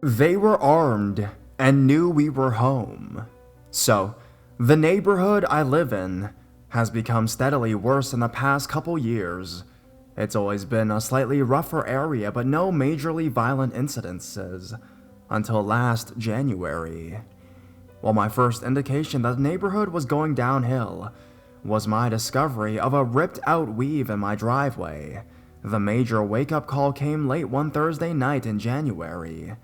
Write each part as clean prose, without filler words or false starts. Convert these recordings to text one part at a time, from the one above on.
They were armed and knew we were home. So, the neighborhood I live in has become steadily worse in the past couple years. It's always been a slightly rougher area, but no majorly violent incidences until last January. Well, my first indication that the neighborhood was going downhill was my discovery of a ripped out weave in my driveway. The major wake-up call came late one Thursday night in January.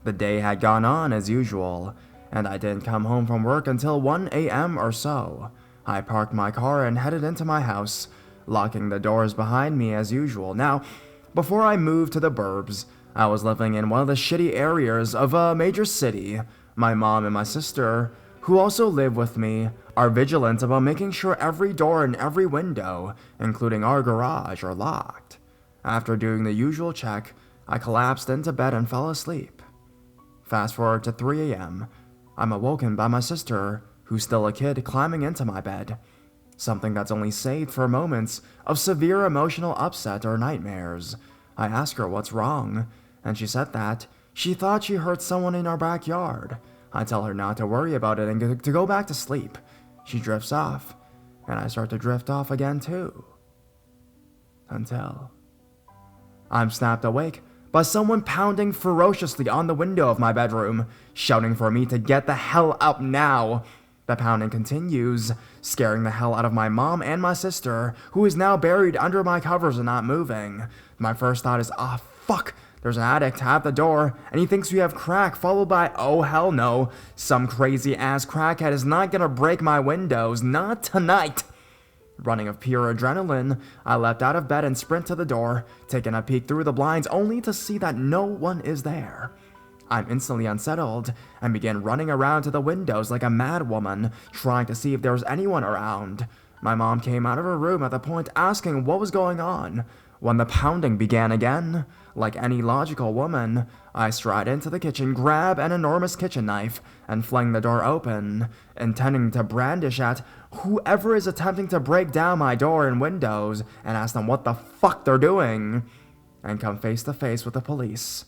The day had gone on as usual, and I didn't come home from work until 1 a.m. or so. I parked my car and headed into my house, locking the doors behind me as usual. Now, before I moved to the burbs, I was living in one of the shitty areas of a major city. My mom and my sister, who also live with me, are vigilant about making sure every door and every window, including our garage, are locked. After doing the usual check, I collapsed into bed and fell asleep. Fast forward to 3 a.m., I'm awoken by my sister, who's still a kid, climbing into my bed. Something that's only saved for moments of severe emotional upset or nightmares. I ask her what's wrong, and she said that she thought she heard someone in our backyard. I tell her not to worry about it and to go back to sleep. She drifts off, and I start to drift off again too. Until I'm snapped awake by someone pounding ferociously on the window of my bedroom, shouting for me to get the hell up now. The pounding continues, scaring the hell out of my mom and my sister, who is now buried under my covers and not moving. My first thought is, fuck, there's an addict at the door, and he thinks we have crack, followed by, oh hell no, some crazy ass crackhead is not gonna break my windows, not tonight. Running of pure adrenaline, I leapt out of bed and sprint to the door, taking a peek through the blinds only to see that no one is there. I'm instantly unsettled and begin running around to the windows like a mad woman, trying to see if there was anyone around. My mom came out of her room at the point asking what was going on. When the pounding began again, like any logical woman, I stride into the kitchen, grab an enormous kitchen knife, and fling the door open, intending to brandish at whoever is attempting to break down my door and windows and ask them what the fuck they're doing, and come face to face with the police.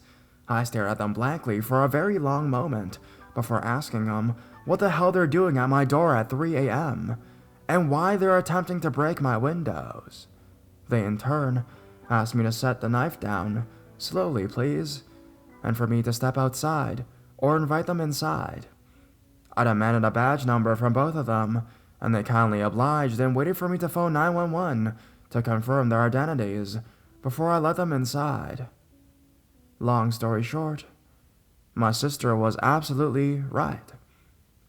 I stared at them blankly for a very long moment before asking them what the hell they're doing at my door at 3 a.m. and why they're attempting to break my windows. They in turn asked me to set the knife down, slowly please, and for me to step outside or invite them inside. I demanded a badge number from both of them, and they kindly obliged and waited for me to phone 911 to confirm their identities before I let them inside. Long story short, my sister was absolutely right.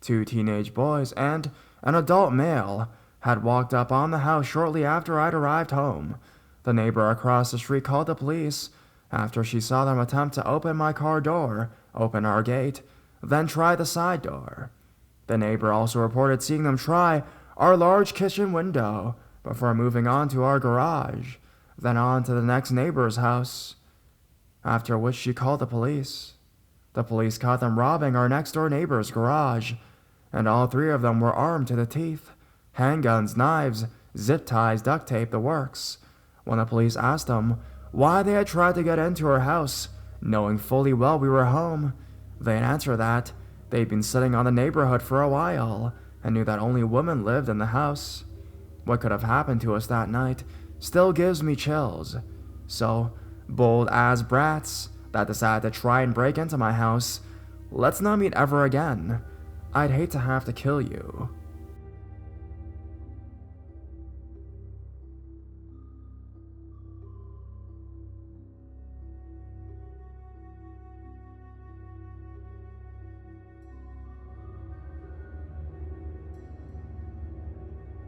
2 teenage boys and an adult male had walked up on the house shortly after I'd arrived home. The neighbor across the street called the police after she saw them attempt to open my car door, open our gate, then try the side door. The neighbor also reported seeing them try our large kitchen window before moving on to our garage, then on to the next neighbor's house. After which she called the police. The police caught them robbing our next-door neighbor's garage, and all 3 of them were armed to the teeth. Handguns, knives, zip ties, duct tape, the works. When the police asked them why they had tried to get into her house, knowing fully well we were home, they answered that they'd been sitting on the neighborhood for a while and knew that only women lived in the house. What could have happened to us that night still gives me chills. So, bold as brats that decided to try and break into my house, let's not meet ever again. I'd hate to have to kill you.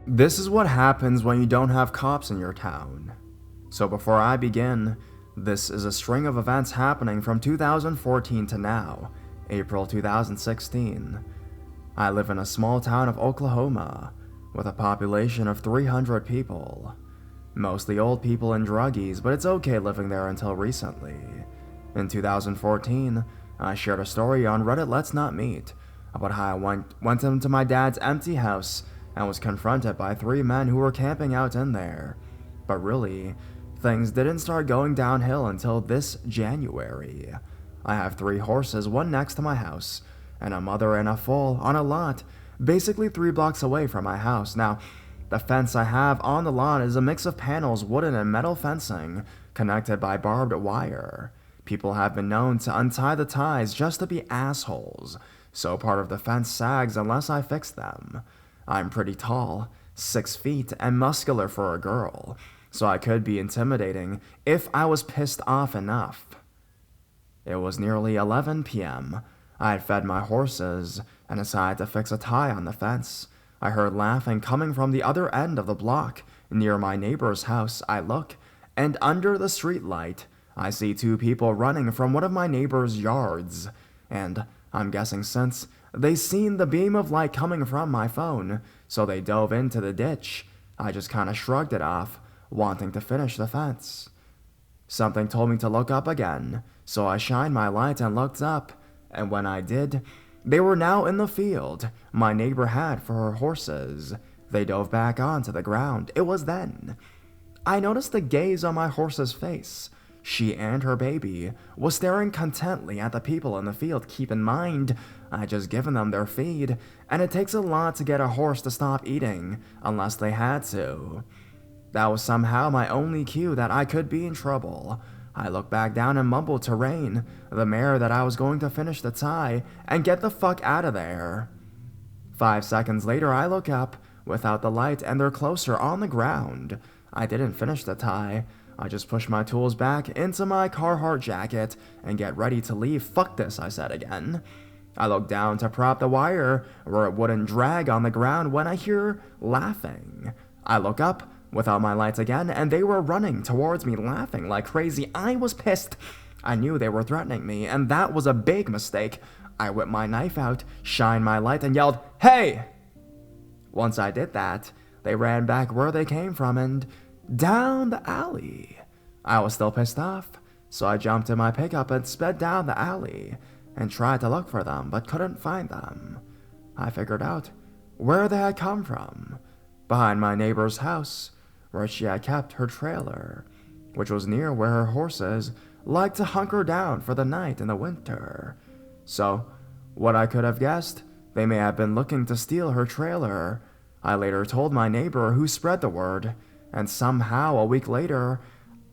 This is what happens when you don't have cops in your town. So before I begin, this is a string of events happening from 2014 to now, April 2016. I live in a small town of Oklahoma, with a population of 300 people. Mostly old people and druggies, but it's okay living there until recently. In 2014, I shared a story on Reddit Let's Not Meet about how I went into my dad's empty house and was confronted by 3 men who were camping out in there. But really, things didn't start going downhill until this January. I have 3 horses, one next to my house, and a mother and a foal on a lot, basically 3 blocks away from my house. Now, the fence I have on the lawn is a mix of panels, wooden and metal fencing, connected by barbed wire. People have been known to untie the ties just to be assholes, so part of the fence sags unless I fix them. I'm pretty tall, 6 feet, and muscular for a girl, so I could be intimidating if I was pissed off enough. It was nearly 11 p.m. I had fed my horses and decided to fix a tie on the fence. I heard laughing coming from the other end of the block. Near my neighbor's house, I look, and under the street light, I see 2 people running from one of my neighbor's yards. And I'm guessing since they seen the beam of light coming from my phone, so they dove into the ditch. I just kinda shrugged it off, wanting to finish the fence. Something told me to look up again, so I shined my light and looked up, and when I did, they were now in the field my neighbor had for her horses. They dove back onto the ground. It was then I noticed the gaze on my horse's face. She and her baby was staring contently at the people in the field. Keep in mind, I just given them their feed, and it takes a lot to get a horse to stop eating, unless they had to. That was somehow my only cue that I could be in trouble. I looked back down and mumbled to Rain, the mare, that I was going to finish the tie and get the fuck out of there. 5 seconds later, I look up without the light and they're closer on the ground. I didn't finish the tie. I just pushed my tools back into my Carhartt jacket and get ready to leave. Fuck this, I said again. I look down to prop the wire where it wouldn't drag on the ground when I hear laughing. I look up without my lights again, and they were running towards me laughing like crazy. I was pissed. I knew they were threatening me, and that was a big mistake. I whipped my knife out, shined my light, and yelled, "Hey!" Once I did that, they ran back where they came from and down the alley. I was still pissed off, so I jumped in my pickup and sped down the alley and tried to look for them, but couldn't find them. I figured out where they had come from. Behind my neighbor's house, where she had kept her trailer, which was near where her horses liked to hunker down for the night in the winter. So, what I could have guessed, they may have been looking to steal her trailer. I later told my neighbor, who spread the word, and somehow a week later,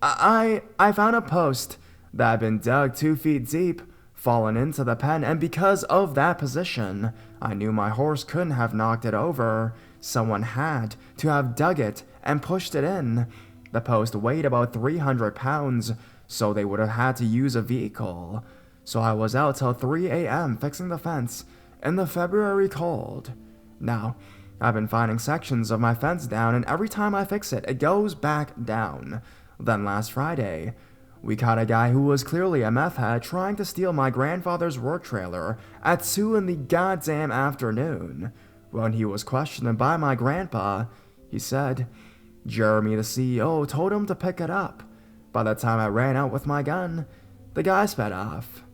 I found a post that had been dug 2 feet deep, fallen into the pen, and because of that position, I knew my horse couldn't have knocked it over. Someone had to have dug it and pushed it in. The post weighed about 300 pounds, so they would have had to use a vehicle. So I was out till 3 a.m. fixing the fence in the February cold. Now, I've been finding sections of my fence down, and every time I fix it, it goes back down. Then last Friday, we caught a guy who was clearly a meth head trying to steal my grandfather's work trailer at 2 in the goddamn afternoon. When he was questioned by my grandpa, he said Jeremy, the CEO, told him to pick it up. By the time I ran out with my gun, the guy sped off.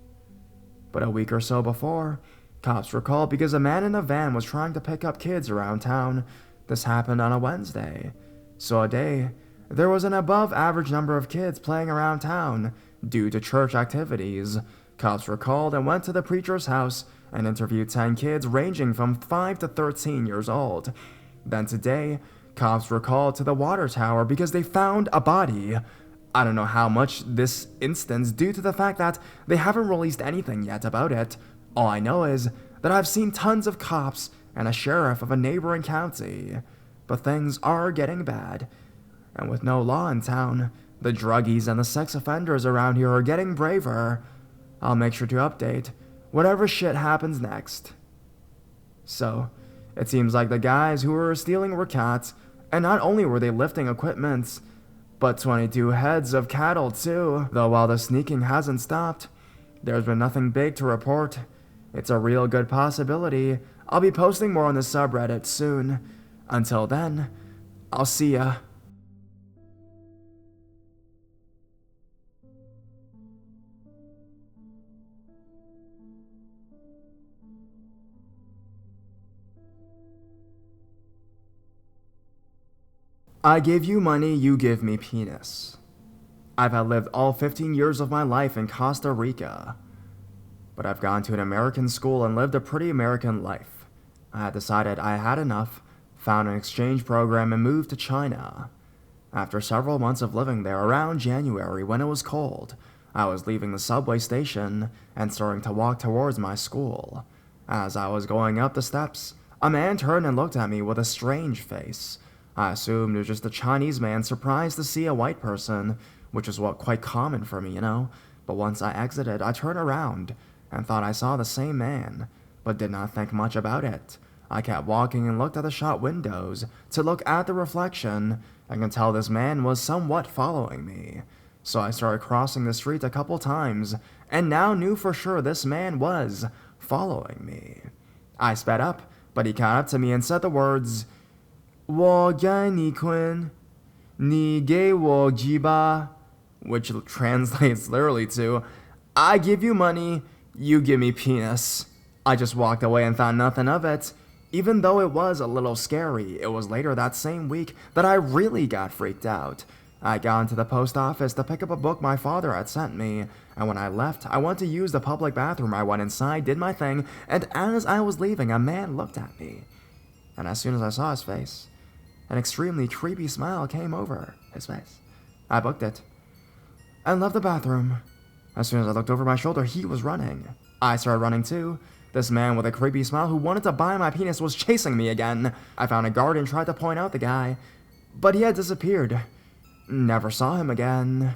But a week or so before, cops were called because a man in a van was trying to pick up kids around town. This happened on a Wednesday. So a day, there was an above average number of kids playing around town due to church activities. Cops were called and went to the preacher's house and interviewed 10 kids ranging from 5 to 13 years old. Then today, cops were called to the water tower because they found a body. I don't know how much this instance due to the fact that they haven't released anything yet about it. All I know is that I've seen tons of cops and a sheriff of a neighboring county. But things are getting bad. And with no law in town, the druggies and the sex offenders around here are getting braver. I'll make sure to update whatever shit happens next. So, it seems like the guys who were stealing were caught, and not only were they lifting equipment, but 22 heads of cattle too. Though while the sneaking hasn't stopped, there's been nothing big to report. It's a real good possibility. I'll be posting more on the subreddit soon. Until then, I'll see ya. I give you money, you give me penis. I've outlived all 15 years of my life in Costa Rica. but I've gone to an American school and lived a pretty American life. I had decided I had enough, found an exchange program, and moved to China. After several months of living there, around January when it was cold, I was leaving the subway station and starting to walk towards my school. As I was going up the steps, a man turned and looked at me with a strange face. I assumed it was just a Chinese man surprised to see a white person, which is quite common for me, But once I exited, I turned around and thought I saw the same man, but did not think much about it. I kept walking and looked at the shop windows to look at the reflection and could tell this man was somewhat following me. So I started crossing the street a couple times and now knew for sure this man was following me. I sped up, but he caught up to me and said the words, 我给你坤, 你给我鸡巴, which translates literally to, I give you money, you give me penis. I just walked away and thought nothing of it. Even though it was a little scary, it was later that same week that I really got freaked out. I got into the post office to pick up a book my father had sent me, and when I left, I went to use the public bathroom. I went inside, did my thing, and as I was leaving, a man looked at me. And as soon as I saw his face, an extremely creepy smile came over his face. I booked it and left the bathroom. As soon as I looked over my shoulder, he was running. I started running too. This man with a creepy smile who wanted to buy my penis was chasing me again. I found a guard and tried to point out the guy, but he had disappeared. Never saw him again.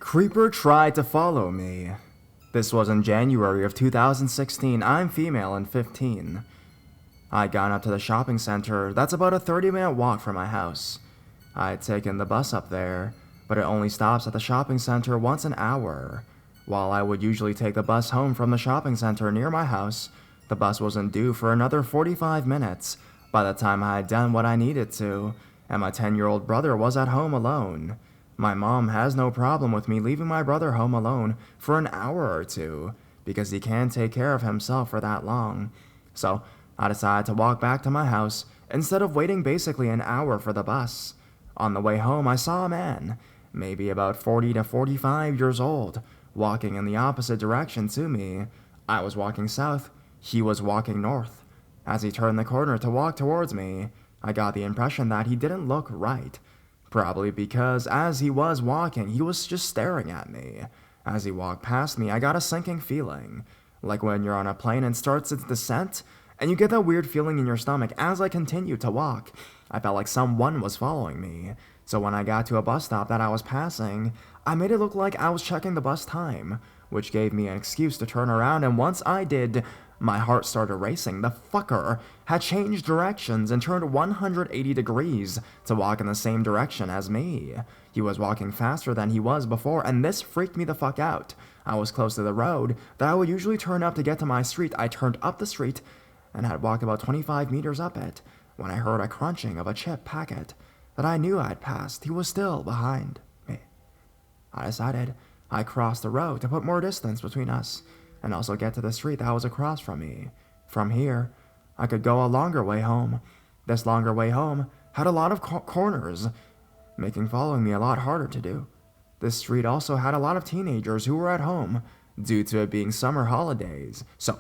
Creeper tried to follow me. This was in January of 2016. I'm female and 15. I'd gone up to the shopping center. That's about a 30-minute walk from my house. I had taken the bus up there, but it only stops at the shopping center once an hour. While I would usually take the bus home from the shopping center near my house, the bus wasn't due for another 45 minutes by the time I had done what I needed to, and my 10-year-old brother was at home alone. My mom has no problem with me leaving my brother home alone for an hour or two, because he can't take care of himself for that long. So I decided to walk back to my house instead of waiting basically an hour for the bus. On the way home, I saw a man, maybe about 40 to 45 years old, walking in the opposite direction to me. I was walking south, he was walking north. As he turned the corner to walk towards me, I got the impression that he didn't look right. Probably because as he was walking, he was just staring at me. As he walked past me, I got a sinking feeling, like when you're on a plane and starts its descent, and you get that weird feeling in your stomach. As I continued to walk, I felt like someone was following me. So when I got to a bus stop that I was passing, I made it look like I was checking the bus time, which gave me an excuse to turn around, and once I did, my heart started racing. The fucker had changed directions and turned 180 degrees to walk in the same direction as me. He was walking faster than he was before, and this freaked me the fuck out. I was close to the road that I would usually turn up to get to my street. I turned up the street and had walked about 25 meters up it when I heard a crunching of a chip packet that I knew I'd passed. He was still behind me. I decided I'd cross the road to put more distance between us and also get to the street that was across from me. From here, I could go a longer way home. This longer way home had a lot of corners, making following me a lot harder to do. This street also had a lot of teenagers who were at home due to it being summer holidays. So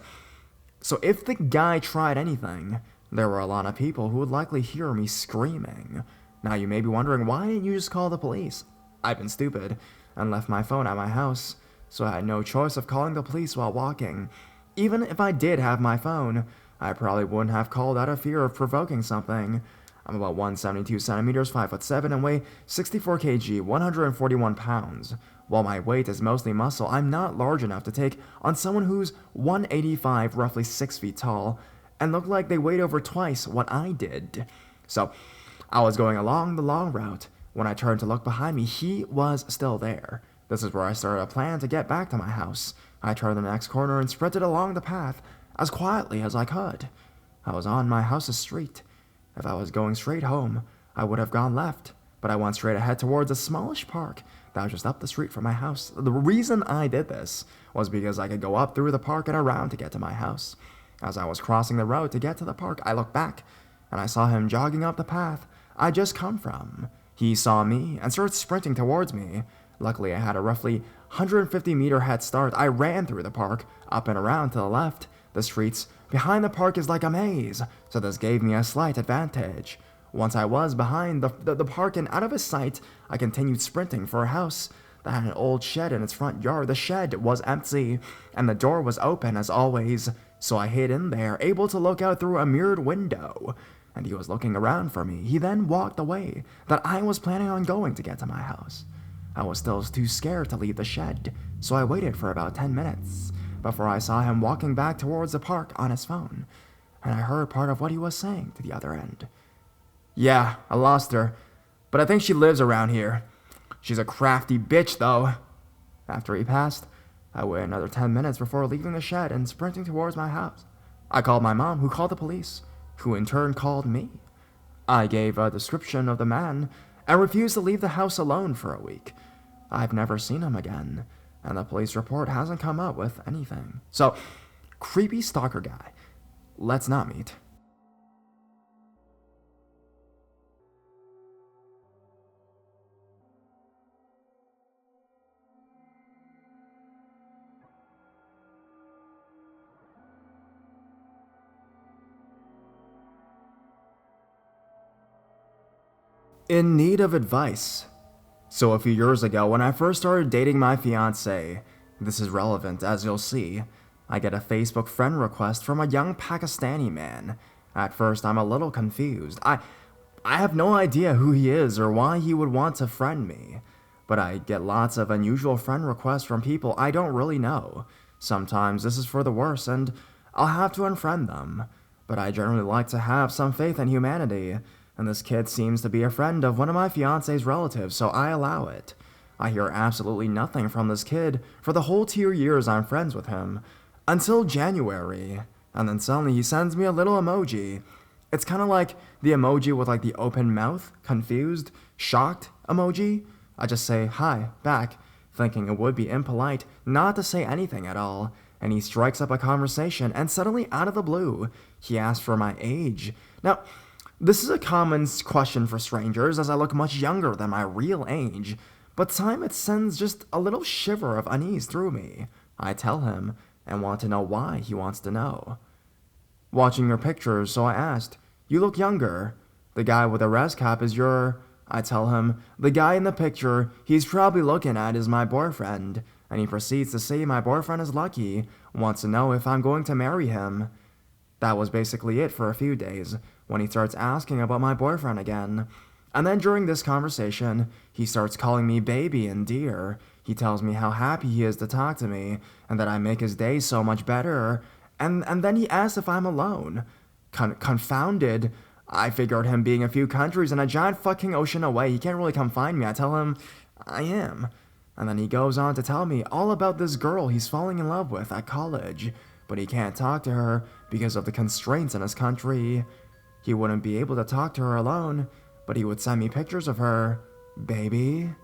if the guy tried anything, there were a lot of people who would likely hear me screaming. Now you may be wondering, why didn't you just call the police? I've been stupid and left my phone at my house, so I had no choice of calling the police while walking. Even if I did have my phone, I probably wouldn't have called out of fear of provoking something. I'm about 172 centimeters, 5'7", and weigh 64 kg, 141 pounds. While my weight is mostly muscle, I'm not large enough to take on someone who's 185, roughly 6 feet tall, and looked like they weighed over twice what I did. So I was going along the long route. When I turned to look behind me, he was still there. This is where I started a plan to get back to my house. I turned the next corner and sprinted along the path as quietly as I could. I was on my house's street. If I was going straight home, I would have gone left, but I went straight ahead towards a smallish park that was just up the street from my house. The reason I did this was because I could go up through the park and around to get to my house. As I was crossing the road to get to the park, I looked back, and I saw him jogging up the path I just come from. He saw me and started sprinting towards me. Luckily, I had a roughly 150-meter head start. I ran through the park, up and around to the left. The streets behind the park is like a maze, so this gave me a slight advantage. Once I was behind the park and out of his sight, I continued sprinting for a house that had an old shed in its front yard. The shed was empty, and the door was open as always, so I hid in there, able to look out through a mirrored window. And he was looking around for me. He then walked away that I was planning on going to get to my house. I was still too scared to leave the shed, so I waited for about 10 minutes before I saw him walking back towards the park on his phone, and I heard part of what he was saying to the other end. "Yeah, I lost her, but I think she lives around here. She's a crafty bitch, though." After he passed, I waited another 10 minutes before leaving the shed and sprinting towards my house. I called my mom, who called the police, who in turn called me. I gave a description of the man and refused to leave the house alone for a week. I've never seen him again, and the police report hasn't come up with anything. So, creepy stalker guy, let's not meet. In need of advice. So a few years ago, when I first started dating my fiancée, this is relevant as you'll see, I get a Facebook friend request from a young Pakistani man. At first, I'm a little confused. I have no idea who he is or why he would want to friend me, but I get lots of unusual friend requests from people I don't really know. Sometimes this is for the worse, and I'll have to unfriend them, but I generally like to have some faith in humanity. And this kid seems to be a friend of one of my fiance's relatives, so I allow it. I hear absolutely nothing from this kid for the whole 2 years I'm friends with him, until January, and then suddenly he sends me a little emoji. It's kind of like the emoji with like the open mouth, confused, shocked emoji. I just say hi back, thinking it would be impolite not to say anything at all, and he strikes up a conversation, and suddenly out of the blue, he asks for my age. Now, this is a common question for strangers, as I look much younger than my real age, but time it sends just a little shiver of unease through me. I tell him, and want to know why he wants to know. "Watching your pictures, so I asked, you look younger. The guy with the res cap is your..." I tell him, "The guy in the picture he's probably looking at is my boyfriend," and he proceeds to say my boyfriend is lucky, wants to know if I'm going to marry him. That was basically it for a few days, when he starts asking about my boyfriend again. And then during this conversation, he starts calling me baby and dear. He tells me how happy he is to talk to me, and that I make his day so much better. And then he asks if I'm alone. Confounded, I figured him being a few countries and a giant fucking ocean away, he can't really come find me. I tell him I am. And then he goes on to tell me all about this girl he's falling in love with at college, but he can't talk to her because of the constraints in his country. He wouldn't be able to talk to her alone, but he would send me pictures of her. Baby?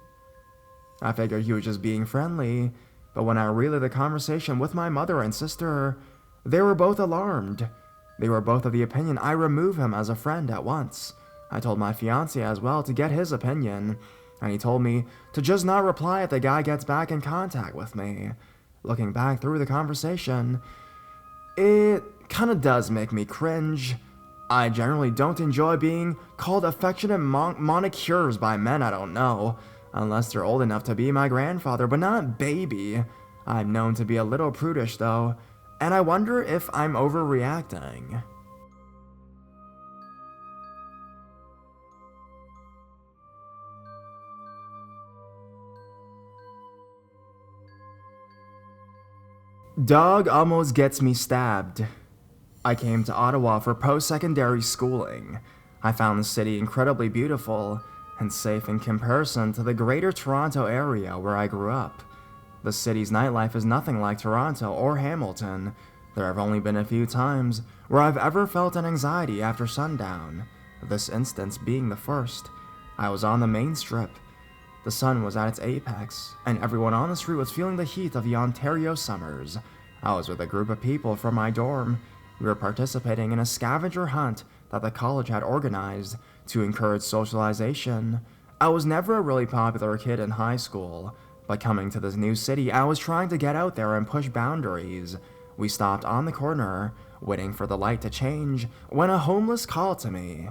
I figured he was just being friendly, but when I relayed the conversation with my mother and sister, they were both alarmed. They were both of the opinion I remove him as a friend at once. I told my fiancé as well to get his opinion, and he told me to just not reply if the guy gets back in contact with me. Looking back through the conversation, it kinda does make me cringe. I generally don't enjoy being called affectionate monikers by men I don't know, unless they're old enough to be my grandfather, but not baby. I'm known to be a little prudish though, and I wonder if I'm overreacting. Dog almost gets me stabbed. I came to Ottawa for post-secondary schooling. I found the city incredibly beautiful and safe in comparison to the greater Toronto area where I grew up. The city's nightlife is nothing like Toronto or Hamilton. There have only been a few times where I've ever felt an anxiety after sundown, this instance being the first. I was on the main strip, The sun was at its apex, and everyone on the street was feeling the heat of the Ontario summers. I was with a group of people from my dorm. We were participating in a scavenger hunt that the college had organized to encourage socialization. I was never a really popular kid in high school, but coming to this new city, I was trying to get out there and push boundaries. We stopped on the corner, waiting for the light to change, when a homeless called to me.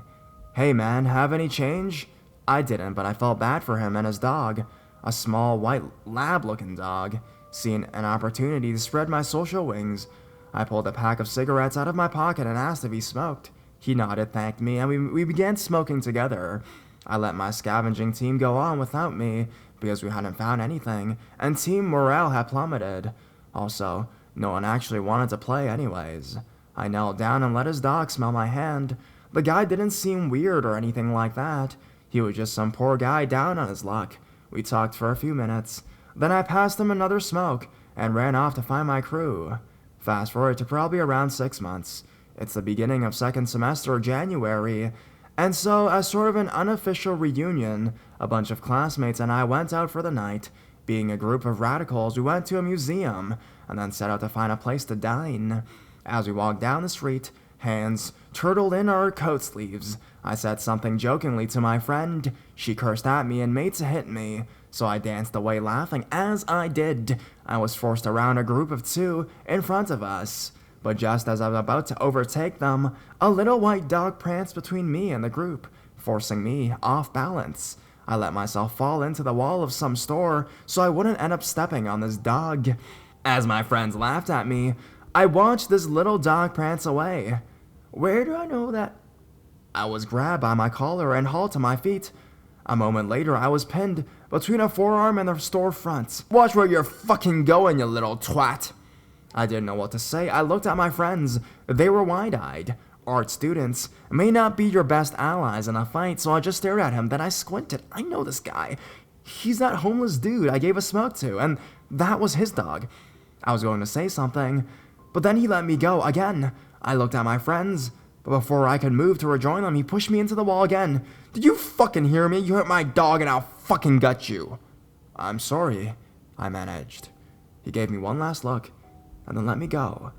"Hey man, have any change?" I didn't, but I felt bad for him and his dog, a small white lab-looking dog. Seeing an opportunity to spread my social wings, I pulled a pack of cigarettes out of my pocket and asked if he smoked. He nodded, thanked me, and we began smoking together. I let my scavenging team go on without me because we hadn't found anything, and team morale had plummeted. Also, no one actually wanted to play anyways. I knelt down and let his dog smell my hand. The guy didn't seem weird or anything like that. He was just some poor guy down on his luck. We talked for a few minutes. Then I passed him another smoke and ran off to find my crew. Fast forward to probably around 6 months. It's the beginning of second semester, January, and so as sort of an unofficial reunion, a bunch of classmates and I went out for the night. Being a group of radicals, we went to a museum and then set out to find a place to dine. As we walked down the street, hands turtled in our coat sleeves, I said something jokingly to my friend. She cursed at me and made to hit me, so I danced away laughing. As I did, I was forced around a group of 2 in front of us. But just as I was about to overtake them, a little white dog pranced between me and the group, forcing me off balance. I let myself fall into the wall of some store so I wouldn't end up stepping on this dog. As my friends laughed at me, I watched this little dog prance away. Where do I know that? I was grabbed by my collar and hauled to my feet. A moment later, I was pinned between a forearm and the storefront. "Watch where you're fucking going, you little twat." I didn't know what to say. I looked at my friends. They were wide-eyed. Art students may not be your best allies in a fight, so I just stared at him. Then I squinted. I know this guy. He's that homeless dude I gave a smoke to, and that was his dog. I was going to say something, but then he let me go again. I looked at my friends, but before I could move to rejoin them, he pushed me into the wall again. "Did you fucking hear me? You hurt my dog and I'll fucking gut you." "I'm sorry," I managed. He gave me one last look, and then let me go.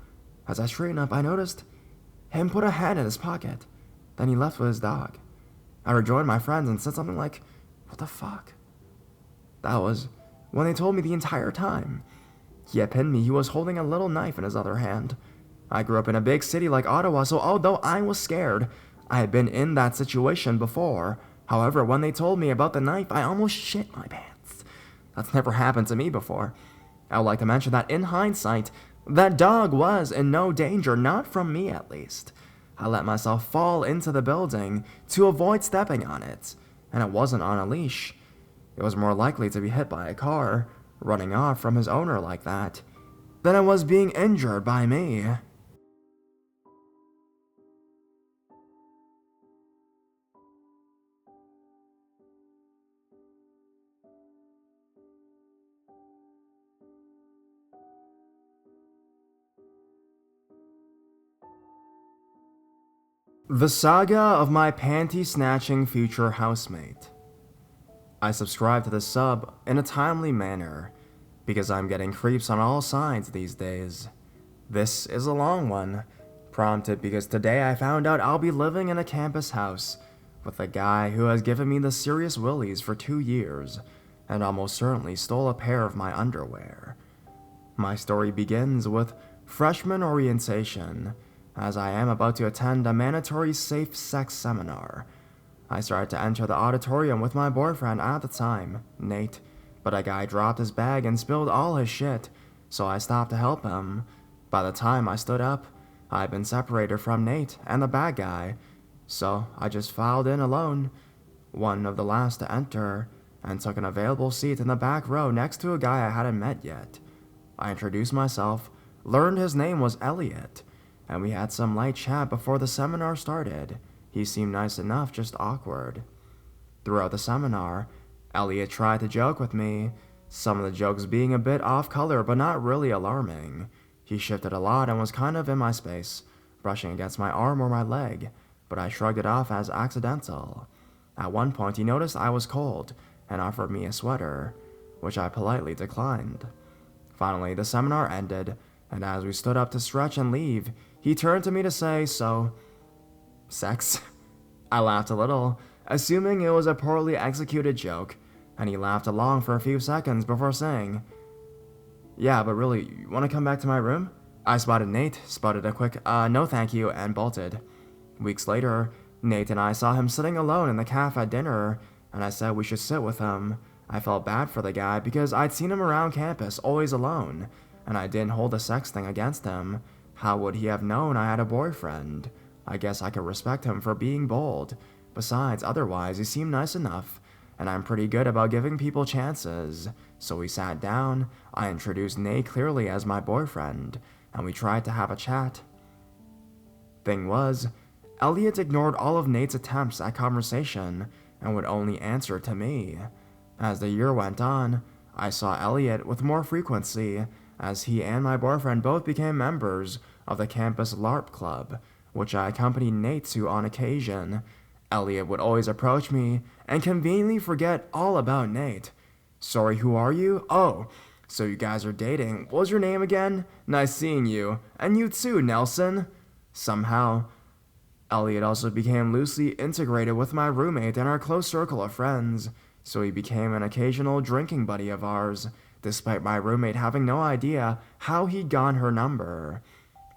As I straightened up, I noticed him put a hand in his pocket. Then he left with his dog. I rejoined my friends and said something like, "What the fuck?" That was when they told me the entire time. He had pinned me. He was holding a little knife in his other hand. I grew up in a big city like Ottawa, so although I was scared, I had been in that situation before. However, when they told me about the knife, I almost shit my pants. That's never happened to me before. I would like to mention that in hindsight, that dog was in no danger, not from me at least. I let myself fall into the building to avoid stepping on it, and it wasn't on a leash. It was more likely to be hit by a car, running off from his owner like that, than it was being injured by me. The saga of my panty-snatching future housemate. I subscribe to the sub in a timely manner, because I'm getting creeps on all sides these days. This is a long one, prompted because today I found out I'll be living in a campus house with a guy who has given me the serious willies for 2 years, and almost certainly stole a pair of my underwear. My story begins with freshman orientation, as I am about to attend a mandatory safe sex seminar. I started to enter the auditorium with my boyfriend at the time, Nate, but a guy dropped his bag and spilled all his shit, so I stopped to help him. By the time I stood up, I'd been separated from Nate and the bad guy, so I just filed in alone, one of the last to enter, and took an available seat in the back row next to a guy I hadn't met yet. I introduced myself, learned his name was Elliot, and we had some light chat before the seminar started. He seemed nice enough, just awkward. Throughout the seminar, Elliot tried to joke with me, some of the jokes being a bit off color but not really alarming. He shifted a lot and was kind of in my space, brushing against my arm or my leg, but I shrugged it off as accidental. At one point he noticed I was cold, and offered me a sweater, which I politely declined. Finally, the seminar ended, and as we stood up to stretch and leave, he turned to me to say, "So, sex?" I laughed a little, assuming it was a poorly executed joke, and he laughed along for a few seconds before saying, "Yeah, but really, you want to come back to my room?" I spotted Nate, sputtered a quick, "No thank you," and bolted. Weeks later, Nate and I saw him sitting alone in the cafe at dinner, and I said we should sit with him. I felt bad for the guy because I'd seen him around campus, always alone, and I didn't hold the sex thing against him. How would he have known I had a boyfriend? I guess I could respect him for being bold. Besides, otherwise, he seemed nice enough, and I'm pretty good about giving people chances. So we sat down, I introduced Nate clearly as my boyfriend, and we tried to have a chat. Thing was, Elliot ignored all of Nate's attempts at conversation and would only answer to me. As the year went on, I saw Elliot with more frequency, as he and my boyfriend both became members of the campus LARP club, which I accompanied Nate to on occasion. Elliot would always approach me and conveniently forget all about Nate. "Sorry, who are you? Oh, so you guys are dating. What was your name again? Nice seeing you. And you too, Nelson." Somehow, Elliot also became loosely integrated with my roommate and our close circle of friends, so he became an occasional drinking buddy of ours, despite my roommate having no idea how he'd gotten her number.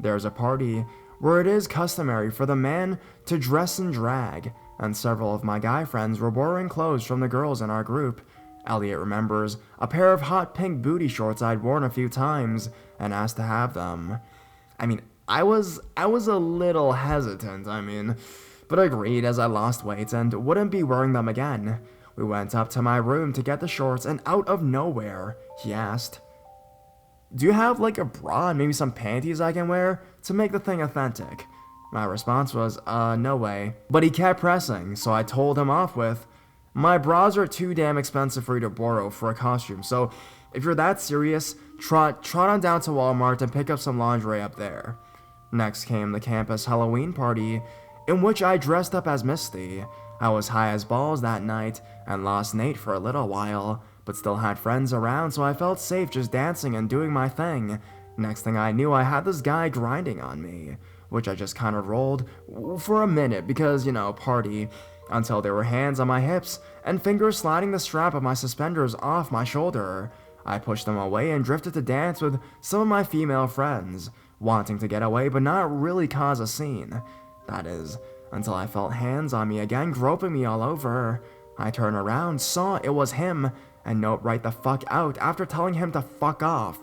There's a party where it is customary for the man to dress in drag, and several of my guy friends were borrowing clothes from the girls in our group. Elliot remembers a pair of hot pink booty shorts I'd worn a few times and asked to have them. I was a little hesitant, but agreed as I lost weight and wouldn't be wearing them again. We went up to my room to get the shorts, and out of nowhere, he asked, "Do you have like a bra and maybe some panties I can wear to make the thing authentic?" My response was, "No way." But he kept pressing, so I told him off with, "My bras are too damn expensive for you to borrow for a costume, so if you're that serious, trot on down to Walmart and pick up some lingerie up there." Next came the campus Halloween party, in which I dressed up as Misty. I was high as balls that night and lost Nate for a little while, but still had friends around, so I felt safe just dancing and doing my thing. Next thing I knew, I had this guy grinding on me, which I just kind of rolled for a minute because, party, until there were hands on my hips and fingers sliding the strap of my suspenders off my shoulder. I pushed them away and drifted to dance with some of my female friends, wanting to get away but not really cause a scene. That is, until I felt hands on me again, groping me all over. I turned around, saw it was him, and note right the fuck out after telling him to fuck off.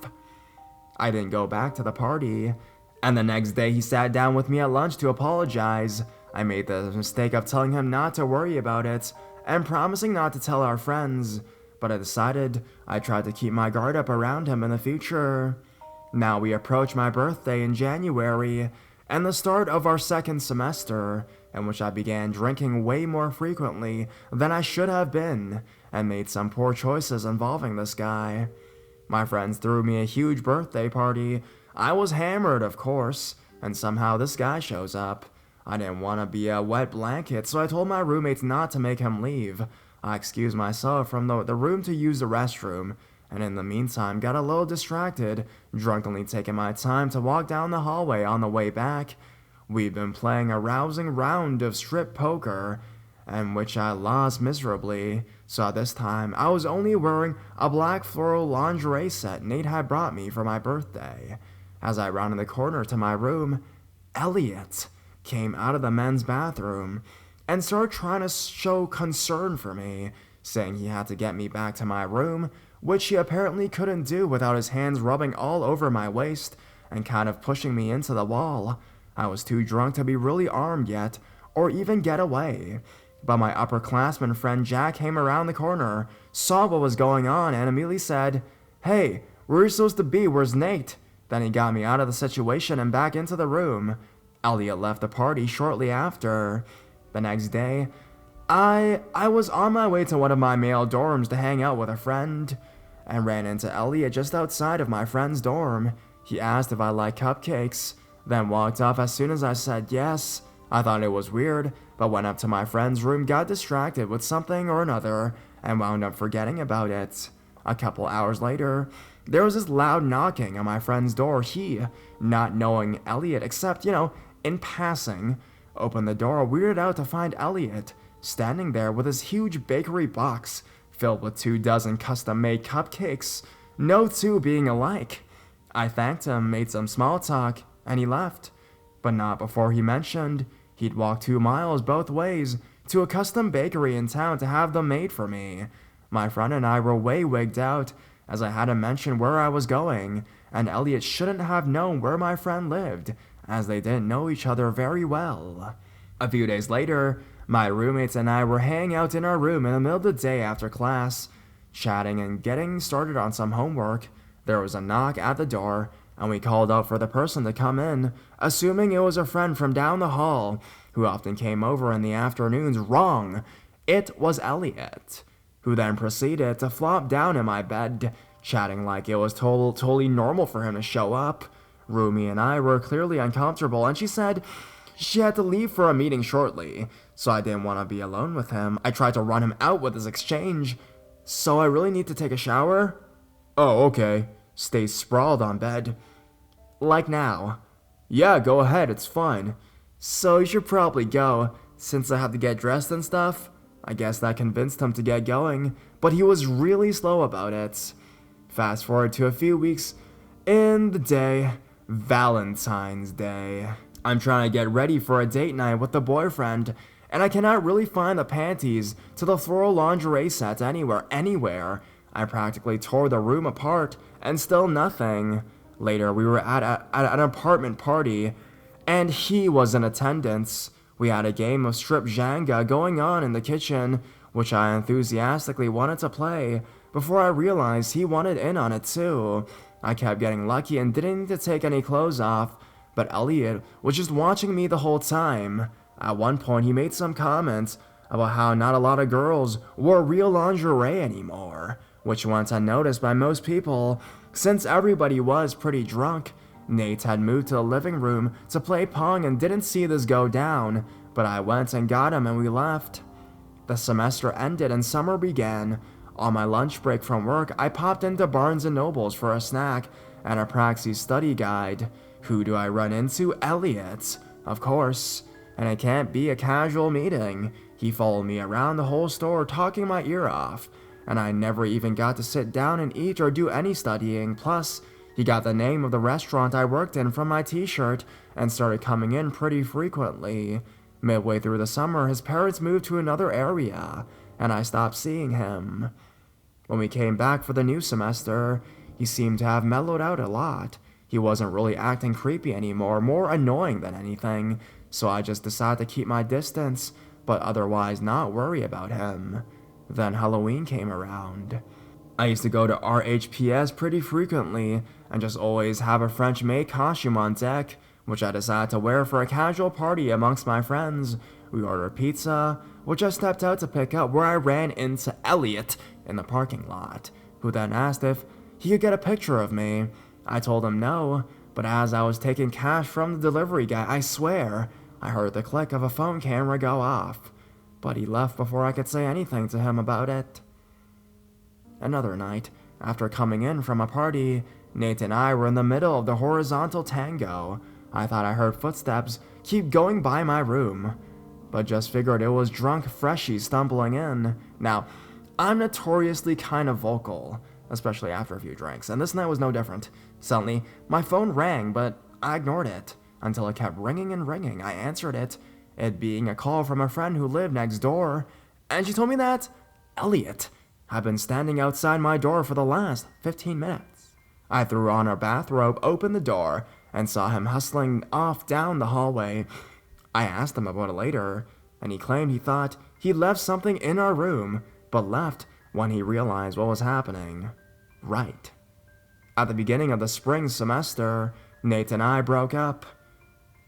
I didn't go back to the party, and the next day he sat down with me at lunch to apologize. I made the mistake of telling him not to worry about it, and promising not to tell our friends, but I decided I tried to keep my guard up around him in the future. Now we approach my birthday in January, and the start of our second semester, in which I began drinking way more frequently than I should have been, and made some poor choices involving this guy. My friends threw me a huge birthday party. I was hammered, of course, and somehow this guy shows up. I didn't want to be a wet blanket, so I told my roommates not to make him leave. I excused myself from the room to use the restroom, and in the meantime got a little distracted, drunkenly taking my time to walk down the hallway on the way back. We'd been playing a rousing round of strip poker, and which I lost miserably, so at this time I was only wearing a black floral lingerie set Nate had brought me for my birthday. As I rounded the corner to my room, Elliot came out of the men's bathroom and started trying to show concern for me, saying he had to get me back to my room, which he apparently couldn't do without his hands rubbing all over my waist and kind of pushing me into the wall. I was too drunk to be really armed yet, or even get away. But my upperclassman friend Jack came around the corner, saw what was going on, and immediately said, "Hey, where are you supposed to be? Where's Nate?" Then he got me out of the situation and back into the room. Elliot left the party shortly after. The next day, I was on my way to one of my male dorms to hang out with a friend, and ran into Elliot just outside of my friend's dorm. He asked if I liked cupcakes, then walked off as soon as I said yes. I thought it was weird, but went up to my friend's room, got distracted with something or another, and wound up forgetting about it. A couple hours later, there was this loud knocking on my friend's door. He, not knowing Elliot except, in passing, opened the door, weirded out to find Elliot standing there with his huge bakery box filled with 24 custom-made cupcakes, no two being alike. I thanked him, made some small talk, and he left, but not before he mentioned he'd walk 2 miles both ways to a custom bakery in town to have them made for me. My friend and I were way wigged out, as I hadn't mentioned where I was going, and Elliot shouldn't have known where my friend lived, as they didn't know each other very well. A few days later, my roommates and I were hanging out in our room in the middle of the day after class, chatting and getting started on some homework. There was a knock at the door, and we called out for the person to come in, assuming it was a friend from down the hall, who often came over in the afternoons. Wrong! It was Elliot, who then proceeded to flop down in my bed, chatting like it was totally normal for him to show up. Roomie and I were clearly uncomfortable, and she said she had to leave for a meeting shortly, so I didn't want to be alone with him. I tried to run him out with this exchange. So I really need to take a shower? Oh, okay. Stay sprawled on bed. Like now. Yeah, go ahead, it's fine. So you should probably go, since I have to get dressed and stuff. I guess that convinced him to get going, but he was really slow about it. Fast forward to a few weeks in the day, Valentine's Day. I'm trying to get ready for a date night with the boyfriend, and I cannot really find the panties to the floral lingerie set anywhere. I practically tore the room apart, and still nothing. Later, we were at an apartment party, and he was in attendance. We had a game of strip Jenga going on in the kitchen, which I enthusiastically wanted to play, before I realized he wanted in on it too. I kept getting lucky and didn't need to take any clothes off, but Elliot was just watching me the whole time. At one point, he made some comments about how not a lot of girls wore real lingerie anymore, which went unnoticed by most people, since everybody was pretty drunk. Nate had moved to the living room to play Pong and didn't see this go down, but I went and got him and we left. The semester ended and summer began. On my lunch break from work, I popped into Barnes & Noble's for a snack and a Praxis study guide. Who do I run into? Elliot, of course. And it can't be a casual meeting. He followed me around the whole store talking my ear off, and I never even got to sit down and eat or do any studying. Plus, he got the name of the restaurant I worked in from my t-shirt and started coming in pretty frequently. Midway through the summer, his parents moved to another area, and I stopped seeing him. When we came back for the new semester, he seemed to have mellowed out a lot. He wasn't really acting creepy anymore, more annoying than anything, so I just decided to keep my distance, but otherwise not worry about him. Then Halloween came around. I used to go to RHPS pretty frequently, and just always have a French maid costume on deck, which I decided to wear for a casual party amongst my friends. We ordered pizza, which I stepped out to pick up, where I ran into Elliot in the parking lot, who then asked if he could get a picture of me. I told him no, but as I was taking cash from the delivery guy, I swear, I heard the click of a phone camera go off, but he left before I could say anything to him about it. Another night, after coming in from a party, Nate and I were in the middle of the horizontal tango. I thought I heard footsteps keep going by my room, but just figured it was drunk freshies stumbling in. Now, I'm notoriously kind of vocal, especially after a few drinks, and this night was no different. Suddenly, my phone rang, but I ignored it, until it kept ringing and ringing. I answered it, it being a call from a friend who lived next door, and she told me that Elliot had been standing outside my door for the last 15 minutes. I threw on a bathrobe, opened the door, and saw him hustling off down the hallway. I asked him about it later, and he claimed he thought he left something in our room, but left when he realized what was happening. Right. At the beginning of the spring semester, Nate and I broke up.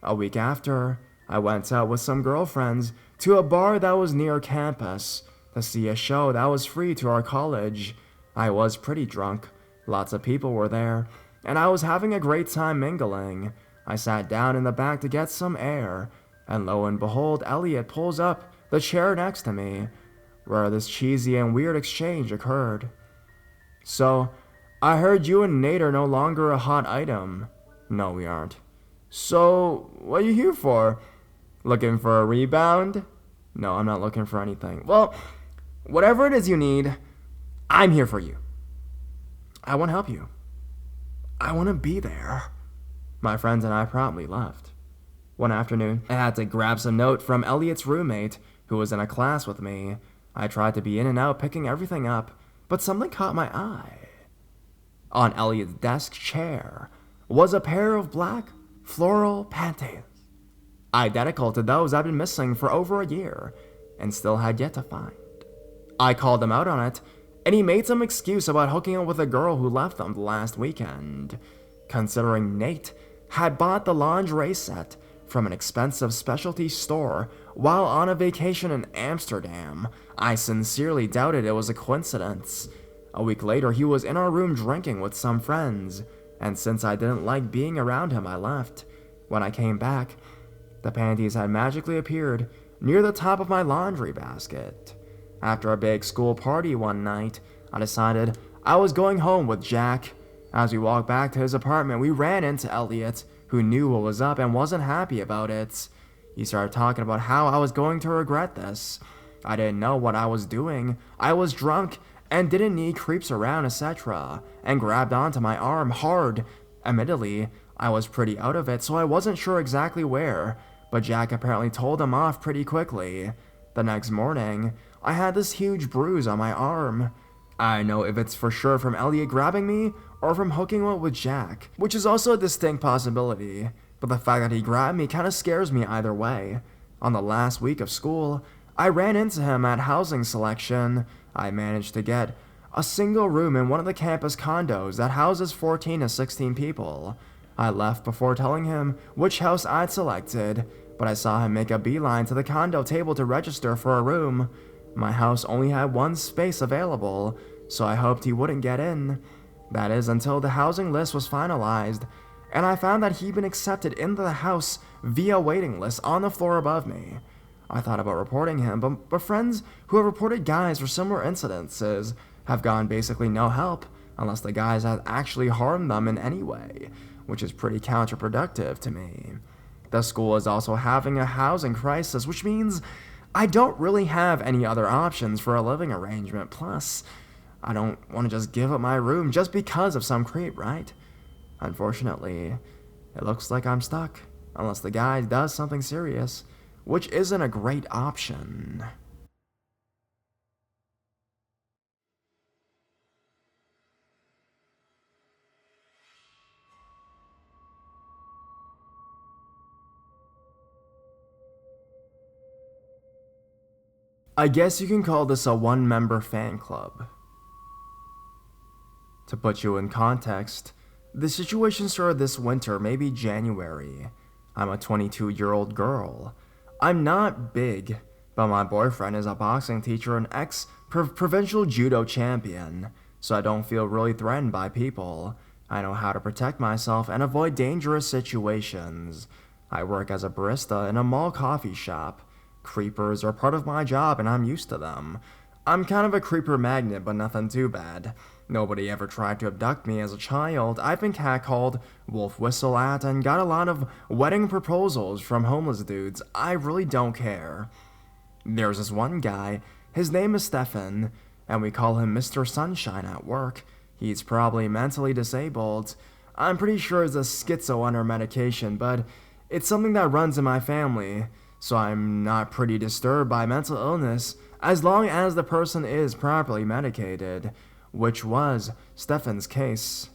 A week after, I went out with some girlfriends to a bar that was near campus to see a show that was free to our college. I was pretty drunk, lots of people were there, and I was having a great time mingling. I sat down in the back to get some air, and lo and behold, Elliot pulls up the chair next to me. where this cheesy and weird exchange occurred. "So, I heard you and Nate are no longer a hot item." "No, we aren't." "So, what are you here for? Looking for a rebound?" "No, I'm not looking for anything." "Well, whatever it is you need, I'm here for you. I want to help you. I want to be there." My friends and I promptly left. One afternoon, I had to grab some note from Elliot's roommate, who was in a class with me. I tried to be in and out picking everything up, but something caught my eye. On Elliot's desk chair was a pair of black floral panties, identical to those I'd been missing for over a year and still had yet to find. I called him out on it, and he made some excuse about hooking up with a girl who left them last weekend. Considering Nate had bought the lingerie set from an expensive specialty store while on a vacation in Amsterdam, I sincerely doubted it was a coincidence. A week later, he was in our room drinking with some friends, and since I didn't like being around him, I left. When I came back, the panties had magically appeared near the top of my laundry basket. After a big school party one night, I decided I was going home with Jack. As we walked back to his apartment, we ran into Elliot, who knew what was up and wasn't happy about it. He started talking about how I was going to regret this. I didn't know what I was doing. I was drunk and didn't need creeps around, etc., and grabbed onto my arm hard. Admittedly, I was pretty out of it, so I wasn't sure exactly where, but Jack apparently told him off pretty quickly. The next morning, I had this huge bruise on my arm. I don't know if it's for sure from Elliot grabbing me or from hooking up with Jack, which is also a distinct possibility, but the fact that he grabbed me kind of scares me either way. On the last week of school, I ran into him at housing selection. I managed to get a single room in one of the campus condos that houses 14 to 16 people. I left before telling him which house I'd selected, but I saw him make a beeline to the condo table to register for a room. My house only had one space available, so I hoped he wouldn't get in. That is, until the housing list was finalized, and I found that he'd been accepted into the house via waiting list on the floor above me. I thought about reporting him, but friends who have reported guys for similar incidences have gotten basically no help, unless the guys have actually harmed them in any way, which is pretty counterproductive to me. The school is also having a housing crisis, which means I don't really have any other options for a living arrangement. Plus, I don't want to just give up my room just because of some creep, right? Unfortunately, it looks like I'm stuck, unless the guy does something serious, which isn't a great option. I guess you can call this a one-member fan club. To put you in context, the situation started this winter, maybe January. I'm a 22-year-old girl. I'm not big, but my boyfriend is a boxing teacher and ex-provincial judo champion, so I don't feel really threatened by people. I know how to protect myself and avoid dangerous situations. I work as a barista in a mall coffee shop. Creepers are part of my job and I'm used to them. I'm kind of a creeper magnet, but nothing too bad. Nobody ever tried to abduct me as a child. I've been catcalled, wolf whistle at, and got a lot of wedding proposals from homeless dudes. I really don't care. There's this one guy, his name is Stefan, and we call him Mr. Sunshine at work. He's probably mentally disabled. I'm pretty sure it's a schizo under medication, but it's something that runs in my family, so I'm not pretty disturbed by mental illness as long as the person is properly medicated, which was Stefan's case.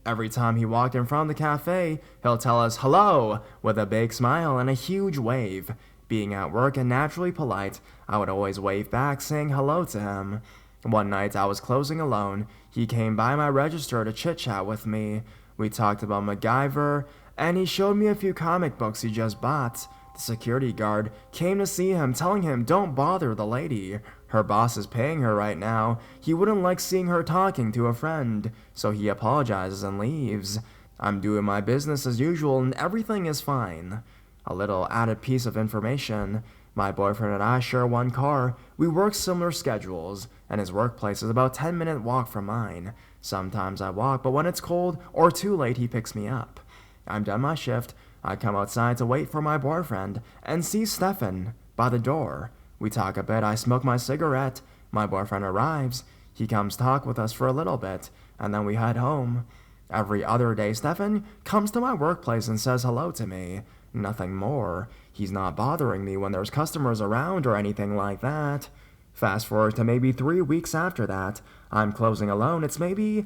Every time he walked in front of the cafe, he'll tell us hello with a big smile and a huge wave. Being at work and naturally polite, I would always wave back saying hello to him. One night I was closing alone. He came by my register to chit-chat with me. We talked about MacGyver, and he showed me a few comic books he just bought. The security guard came to see him, telling him don't bother the lady. Her boss is paying her right now. He wouldn't like seeing her talking to a friend, so he apologizes and leaves. I'm doing my business as usual and everything is fine. A little added piece of information. My boyfriend and I share one car, we work similar schedules, and his workplace is about a 10-minute walk from mine. Sometimes I walk, but when it's cold or too late, he picks me up. I'm done my shift, I come outside to wait for my boyfriend, and see Stefan by the door. We talk a bit, I smoke my cigarette, my boyfriend arrives, he comes talk with us for a little bit, and then we head home. Every other day, Stefan comes to my workplace and says hello to me. Nothing more. He's not bothering me when there's customers around or anything like that. Fast forward to maybe 3 weeks after that. I'm closing alone. It's maybe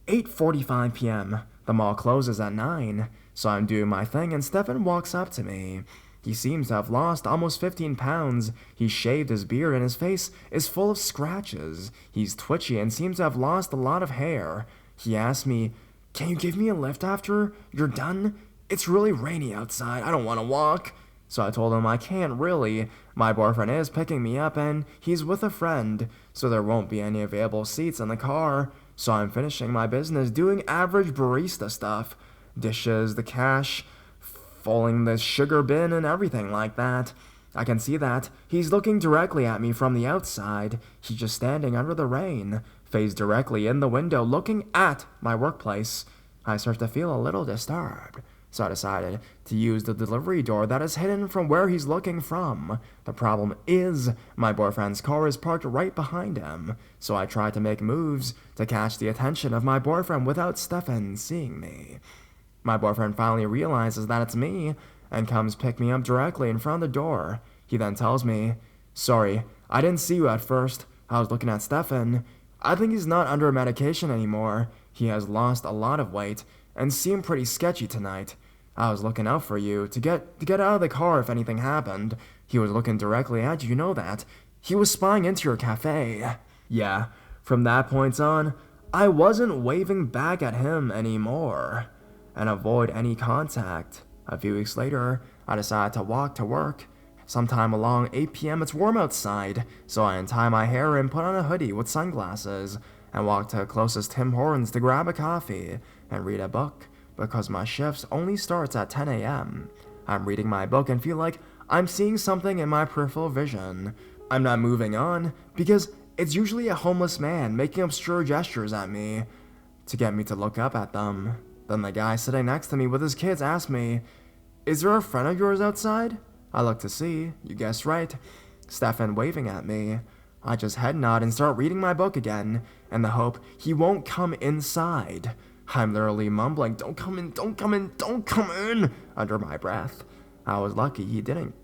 8:45 p.m. The mall closes at 9, so I'm doing my thing and Stefan walks up to me. He seems to have lost almost 15 pounds. He's shaved his beard and his face is full of scratches. He's twitchy and seems to have lost a lot of hair. He asks me, "Can you give me a lift after you're done? It's really rainy outside. I don't want to walk." So I told him I can't really. My boyfriend is picking me up and he's with a friend, so there won't be any available seats in the car. So I'm finishing my business doing average barista stuff. Dishes, the cash, filling the sugar bin and everything like that. I can see that he's looking directly at me from the outside. He's just standing under the rain, face directly in the window looking at my workplace. I start to feel a little disturbed, so I decided to use the delivery door that is hidden from where he's looking from. The problem is, my boyfriend's car is parked right behind him, so I try to make moves to catch the attention of my boyfriend without Stefan seeing me. My boyfriend finally realizes that it's me and comes pick me up directly in front of the door. He then tells me, "Sorry, I didn't see you at first. I was looking at Stefan. I think he's not under medication anymore. He has lost a lot of weight and seemed pretty sketchy tonight. I was looking out for you to get out of the car if anything happened. He was looking directly at you, you know that. He was spying into your cafe." Yeah, from that point on, I wasn't waving back at him anymore and avoid any contact. A few weeks later, I decided to walk to work. Sometime along 8 p.m. it's warm outside, so I untie my hair and put on a hoodie with sunglasses and walk to the closest Tim Hortons to grab a coffee and read a book because my shift only starts at 10 a.m. I'm reading my book and feel like I'm seeing something in my peripheral vision. I'm not moving on because it's usually a homeless man making obscure gestures at me to get me to look up at them. Then the guy sitting next to me with his kids asked me, "Is there a friend of yours outside?" I look to see, you guessed right, Stefan waving at me. I just head nod and start reading my book again, in the hope he won't come inside. I'm literally mumbling, "Don't come in, don't come in, don't come in," under my breath. I was lucky he didn't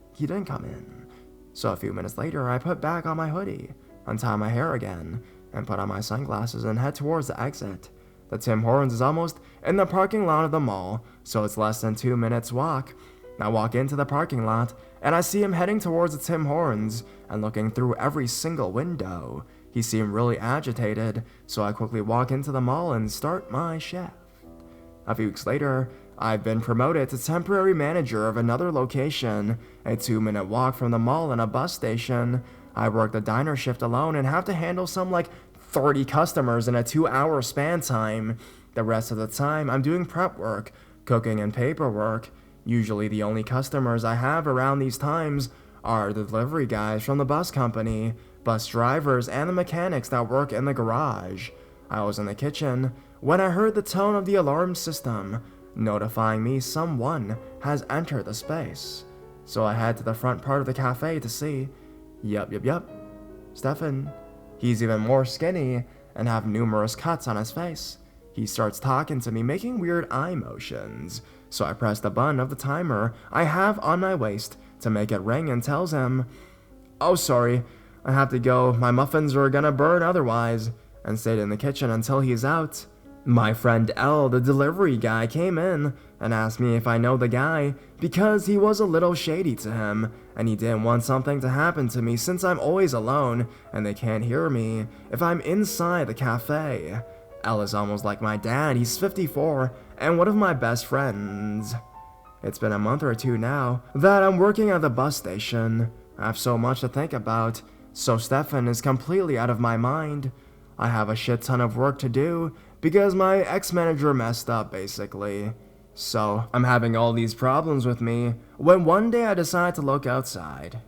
come in. So a few minutes later, I put back on my hoodie, untie my hair again, and put on my sunglasses and head towards the exit. The Tim Hortons is almost in the parking lot of the mall, so it's less than 2 minutes walk. I walk into the parking lot, and I see him heading towards the Tim Hortons and looking through every single window. He seemed really agitated, so I quickly walk into the mall and start my shift. A few weeks later, I've been promoted to temporary manager of another location, a 2-minute walk from the mall and a bus station. I work the diner shift alone and have to handle some 30 customers in a 2-hour span time. The rest of the time, I'm doing prep work, cooking, and paperwork. Usually the only customers I have around these times are the delivery guys from the bus company, bus drivers, and the mechanics that work in the garage. I was in the kitchen when I heard the tone of the alarm system, notifying me someone has entered the space. So I head to the front part of the cafe to see. Yup. Stefan. He's even more skinny and have numerous cuts on his face. He starts talking to me, making weird eye motions. So I press the button of the timer I have on my waist to make it ring and tells him, "Oh, sorry, I have to go. My muffins are gonna burn otherwise," and stayed in the kitchen until he's out. My friend L, the delivery guy, came in and asked me if I know the guy because he was a little shady to him and he didn't want something to happen to me since I'm always alone and they can't hear me if I'm inside the cafe. L is almost like my dad. He's 54 and one of my best friends. It's been a month or two now that I'm working at the bus station. I have so much to think about, so Stefan is completely out of my mind. I have a shit ton of work to do because my ex-manager messed up, basically. So I'm having all these problems with me when one day I decide to look outside.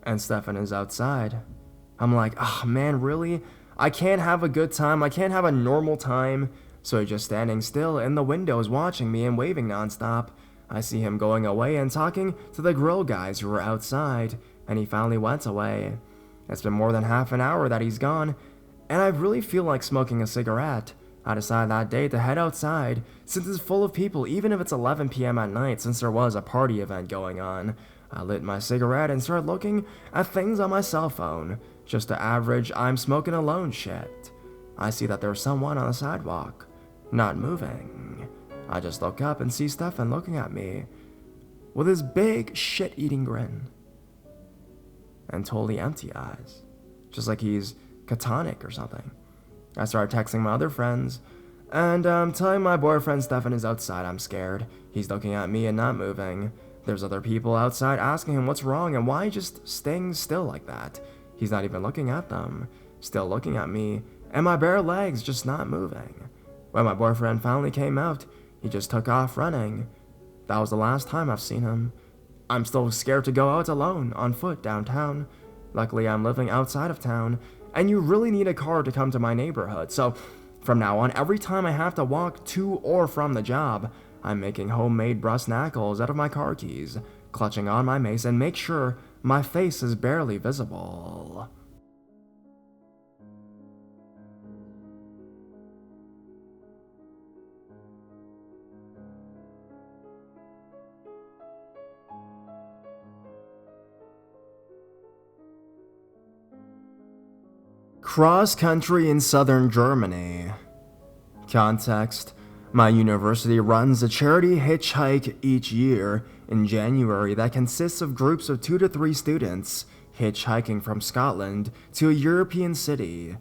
and Stefan is outside. I'm like, oh man, really? I can't have a good time, I can't have a normal time. So he's just standing still in the windows watching me and waving nonstop. I see him going away and talking to the grill guys who were outside, and he finally went away. It's been more than half an hour that he's gone, and I really feel like smoking a cigarette. I decided that day to head outside, since it's full of people even if it's 11 p.m. at night, since there was a party event going on. I lit my cigarette and started looking at things on my cell phone. Just the average I'm smoking alone shit. I see that there's someone on the sidewalk, not moving. I just look up and see Stefan looking at me with his big shit-eating grin and totally empty eyes, just like he's catatonic or something. I started texting my other friends and telling my boyfriend Stefan is outside. I'm scared. He's looking at me and not moving. There's other people outside asking him what's wrong and why he's just staying still like that. He's not even looking at them, still looking at me, and my bare legs just not moving. When my boyfriend finally came out, he just took off running. That was the last time I've seen him. I'm still scared to go out alone, on foot, downtown. Luckily, I'm living outside of town, and you really need a car to come to my neighborhood, so from now on, every time I have to walk to or from the job, I'm making homemade brass knuckles out of my car keys, clutching on my mace and make sure my face is barely visible. Cross country in southern Germany. Context: my university runs a charity hitchhike each year in January that consists of groups of 2 to 3 students hitchhiking from Scotland to a European city.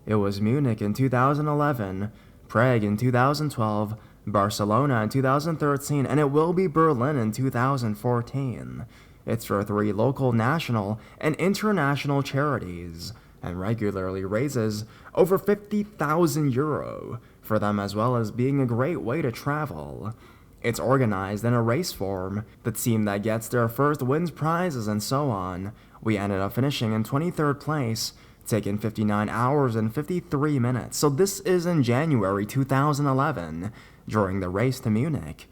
It was Munich in 2011, Prague in 2012, Barcelona in 2013, and it will be Berlin in 2014. It's for 3 local, national, and international charities, and regularly raises over 50,000 euro for them, as well as being a great way to travel. It's organized in a race form. The team that gets there first wins prizes and so on. We ended up finishing in 23rd place, taking 59 hours and 53 minutes. So this is in January 2011, during the race to Munich.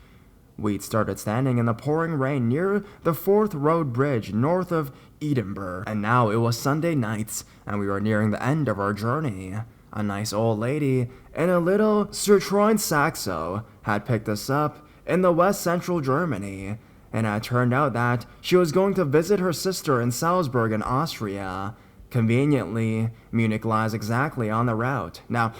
We'd started standing in the pouring rain near the Forth Road Bridge north of Edinburgh, and now it was Sunday night, and we were nearing the end of our journey. A nice old lady in a little Citroen Saxo had picked us up in the west central Germany, and it turned out that she was going to visit her sister in Salzburg in Austria. Conveniently, Munich lies exactly on the route. Now,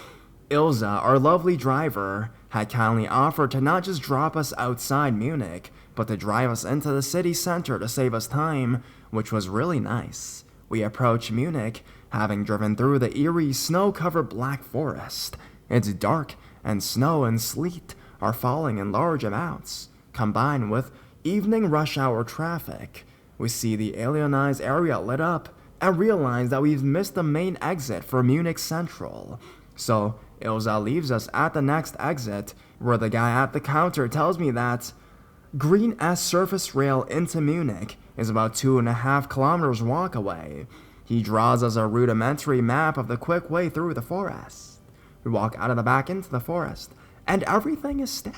Ilza, our lovely driver, had kindly offered to not just drop us outside Munich, but to drive us into the city center to save us time, which was really nice. We approached Munich, having driven through the eerie, snow-covered Black Forest. It's dark, and snow and sleet are falling in large amounts, combined with evening rush hour traffic. We see the alienized area lit up, and realize that we've missed the main exit for Munich Central. So, Ilza leaves us at the next exit, where the guy at the counter tells me that Green S surface rail into Munich is about 2.5 kilometers walk away. He draws us a rudimentary map of the quick way through the forest. We walk out of the back into the forest, and everything is still.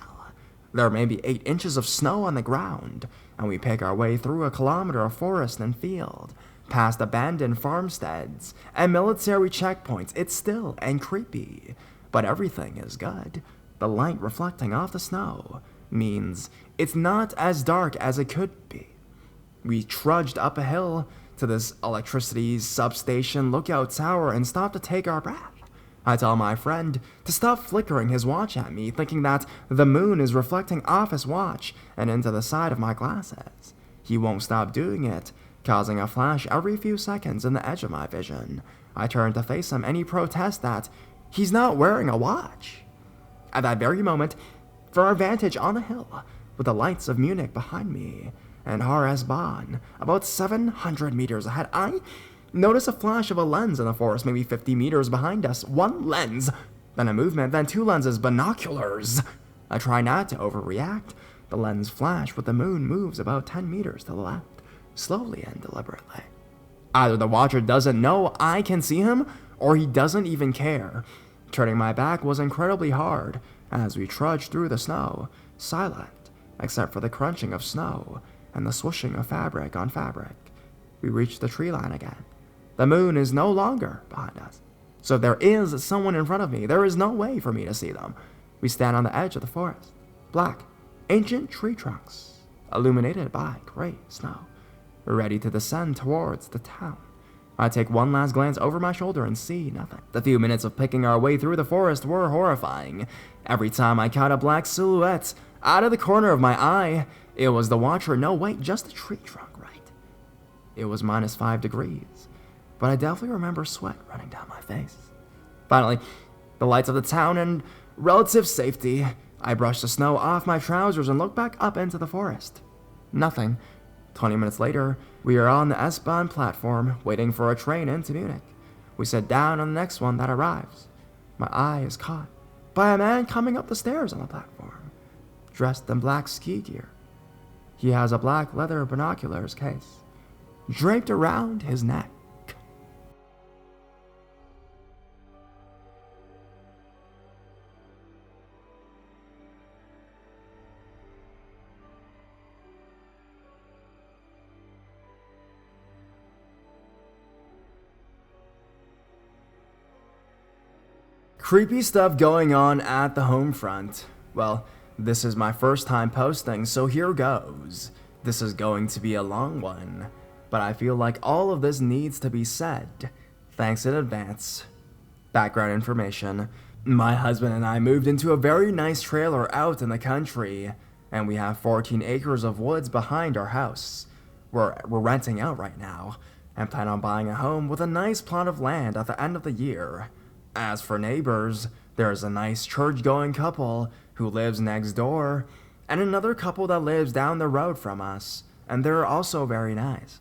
There may be 8 inches of snow on the ground, and we pick our way through a kilometer of forest and field, past abandoned farmsteads and military checkpoints. It's still and creepy, but everything is good. The light reflecting off the snow means it's not as dark as it could be. We trudged up a hill to this electricity substation lookout tower and stopped to take our breath. I tell my friend to stop flickering his watch at me, thinking that the moon is reflecting off his watch and into the side of my glasses. He won't stop doing it, causing a flash every few seconds in the edge of my vision. I turn to face him and he protests that he's not wearing a watch. At that very moment, for our vantage on the hill, with the lights of Munich behind me, and Harassment about 700 meters ahead, I notice a flash of a lens in the forest maybe 50 meters behind us. 1 lens, then a movement, then 2 lenses, binoculars. I try not to overreact. The lens flash with the moon moves about 10 meters to the left, slowly and deliberately. Either the watcher doesn't know I can see him, or he doesn't even care. Turning my back was incredibly hard as we trudged through the snow, silent, except for the crunching of snow and the swooshing of fabric on fabric. We reached the tree line again. The moon is no longer behind us, so if there is someone in front of me, there is no way for me to see them. We stand on the edge of the forest, black, ancient tree trunks, illuminated by gray snow, ready to descend towards the town. I take one last glance over my shoulder and see nothing. The few minutes of picking our way through the forest were horrifying. Every time I caught a black silhouette out of the corner of my eye, it was the watcher. No, wait, just the tree trunk, right? It was -5 degrees, but I definitely remember sweat running down my face. Finally, the lights of the town and relative safety. I brushed the snow off my trousers and looked back up into the forest. Nothing. 20 minutes later, we are on the S-Bahn platform, waiting for a train into Munich. We sit down on the next one that arrives. My eye is caught by a man coming up the stairs on the platform, dressed in black ski gear. He has a black leather binoculars case draped around his neck. Creepy stuff going on at the home front. Well, this is my first time posting, so here goes. This is going to be a long one, but I feel like all of this needs to be said. Thanks in advance. Background information. My husband and I moved into a very nice trailer out in the country, and we have 14 acres of woods behind our house. We're renting out right now, and plan on buying a home with a nice plot of land at the end of the year. As for neighbors, there's a nice church-going couple who lives next door, and another couple that lives down the road from us, and they're also very nice.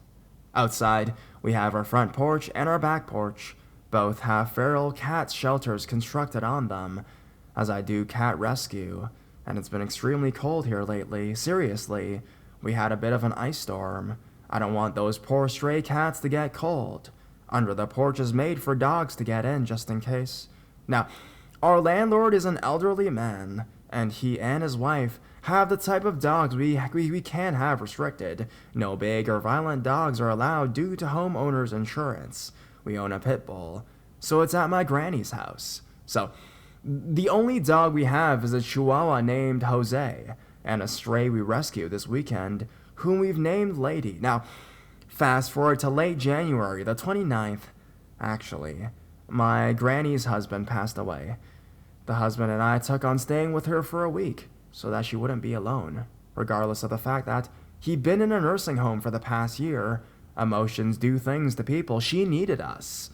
Outside, we have our front porch and our back porch. Both have feral cat shelters constructed on them, as I do cat rescue, and it's been extremely cold here lately. Seriously, we had a bit of an ice storm. I don't want those poor stray cats to get cold. Under the porch is made for dogs to get in just in case. Now, our landlord is an elderly man, and he and his wife have the type of dogs we can have restricted. No big or violent dogs are allowed due to homeowners insurance. We own a pit bull, so it's at my granny's house. So, the only dog we have is a Chihuahua named Jose, and a stray we rescued this weekend, whom we've named Lady. Now, fast forward to late January, the 29th. Actually, my granny's husband passed away. The husband and I took on staying with her for a week, so that she wouldn't be alone, regardless of the fact that he'd been in a nursing home for the past year. Emotions do things to people. She needed us.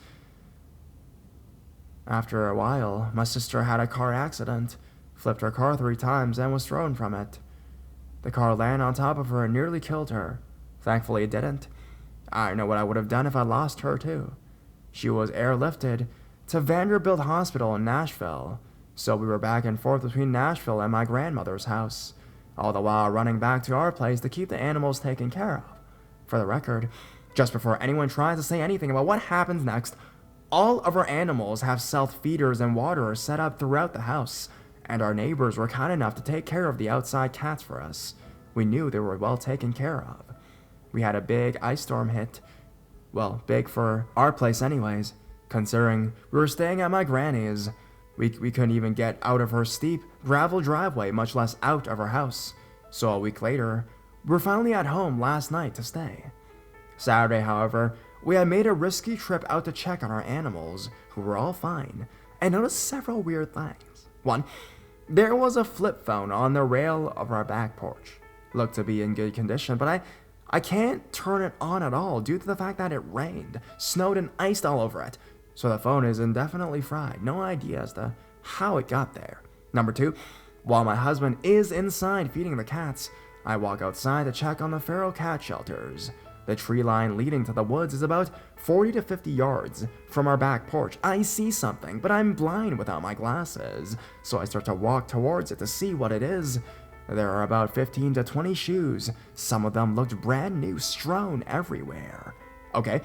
After a while, my sister had a car accident, flipped her car 3 times, and was thrown from it. The car landed on top of her and nearly killed her. Thankfully, it didn't. I know what I would have done if I lost her, too. She was airlifted to Vanderbilt Hospital in Nashville, so we were back and forth between Nashville and my grandmother's house, all the while running back to our place to keep the animals taken care of. For the record, just before anyone tries to say anything about what happens next, all of our animals have self-feeders and waterers set up throughout the house, and our neighbors were kind enough to take care of the outside cats for us. We knew they were well taken care of. We had a big ice storm hit. Well, big for our place anyways, considering we were staying at my granny's. We couldn't even get out of her steep gravel driveway, much less out of our house. So a week later, we were finally at home last night to stay. Saturday, however, we had made a risky trip out to check on our animals, who were all fine, and noticed several weird things. One, there was a flip phone on the rail of our back porch. Looked to be in good condition, but I can't turn it on at all due to the fact that it rained, snowed, and iced all over it. So the phone is indefinitely fried. No idea as to how it got there. Number 2, while my husband is inside feeding the cats, I walk outside to check on the feral cat shelters. The tree line leading to the woods is about 40 to 50 yards from our back porch. I see something, but I'm blind without my glasses, so I start to walk towards it to see what it is. There are about 15 to 20 shoes. Some of them looked brand new, strewn everywhere. Okay,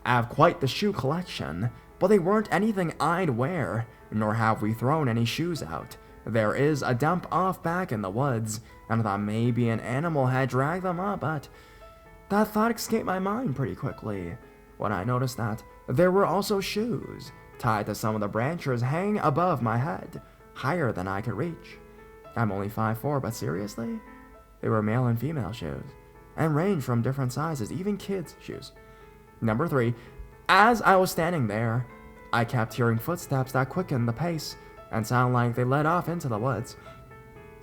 I have quite the shoe collection, but they weren't anything I'd wear, nor have we thrown any shoes out. There is a dump off back in the woods, and I thought maybe an animal had dragged them up, but that thought escaped my mind pretty quickly when I noticed that there were also shoes tied to some of the branches hanging above my head, higher than I could reach. I'm only 5'4", but seriously? They were male and female shoes, and ranged from different sizes, even kids' shoes. Number 3, as I was standing there, I kept hearing footsteps that quickened the pace and sounded like they led off into the woods.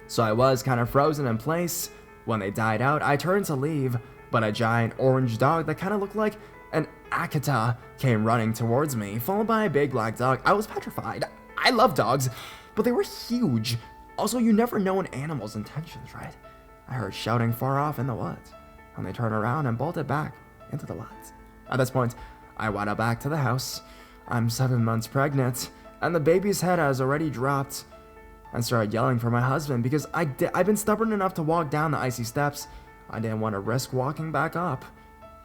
So I was kind of frozen in place. When they died out, I turned to leave, but a giant orange dog that kind of looked like an Akita came running towards me, followed by a big black dog. I was petrified. I love dogs, but they were huge. Also, you never know an animal's intentions, right? I heard shouting far off in the woods, and they turned around and bolted back into the woods. At this point, I waddled back to the house. I'm 7 months pregnant, and the baby's head has already dropped, and started yelling for my husband because I've been stubborn enough to walk down the icy steps. I didn't want to risk walking back up.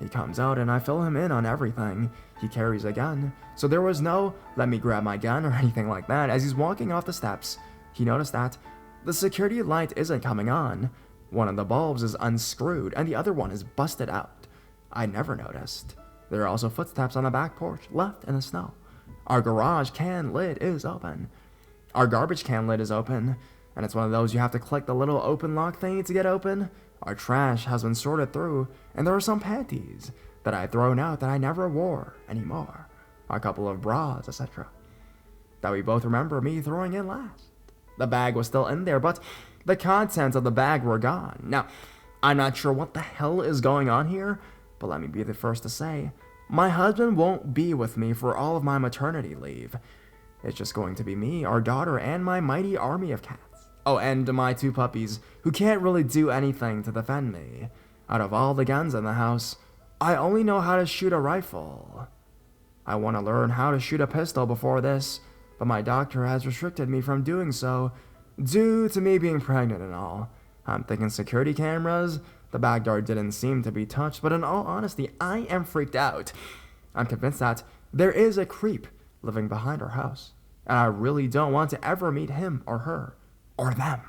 He comes out and I fill him in on everything. He carries a gun, so there was no let me grab my gun or anything like that. As he's walking off the steps, he noticed that the security light isn't coming on. One of the bulbs is unscrewed and the other one is busted out. I never noticed. There are also footsteps on the back porch, left in the snow. Our garage can lid is open. Our garbage can lid is open, and it's one of those you have to click the little open lock thingy to get open. Our trash has been sorted through, and there are some panties that I've thrown out that I never wore anymore. A couple of bras, etc. That we both remember me throwing in last. The bag was still in there, but the contents of the bag were gone. Now, I'm not sure what the hell is going on here, but let me be the first to say, my husband won't be with me for all of my maternity leave. It's just going to be me, our daughter, and my mighty army of cats. Oh, and my 2 puppies, who can't really do anything to defend me. Out of all the guns in the house, I only know how to shoot a rifle. I want to learn how to shoot a pistol before this, but my doctor has restricted me from doing so, due to me being pregnant and all. I'm thinking security cameras. The back door didn't seem to be touched, but in all honesty, I am freaked out. I'm convinced that there is a creep living behind our house, and I really don't want to ever meet him or her, or them.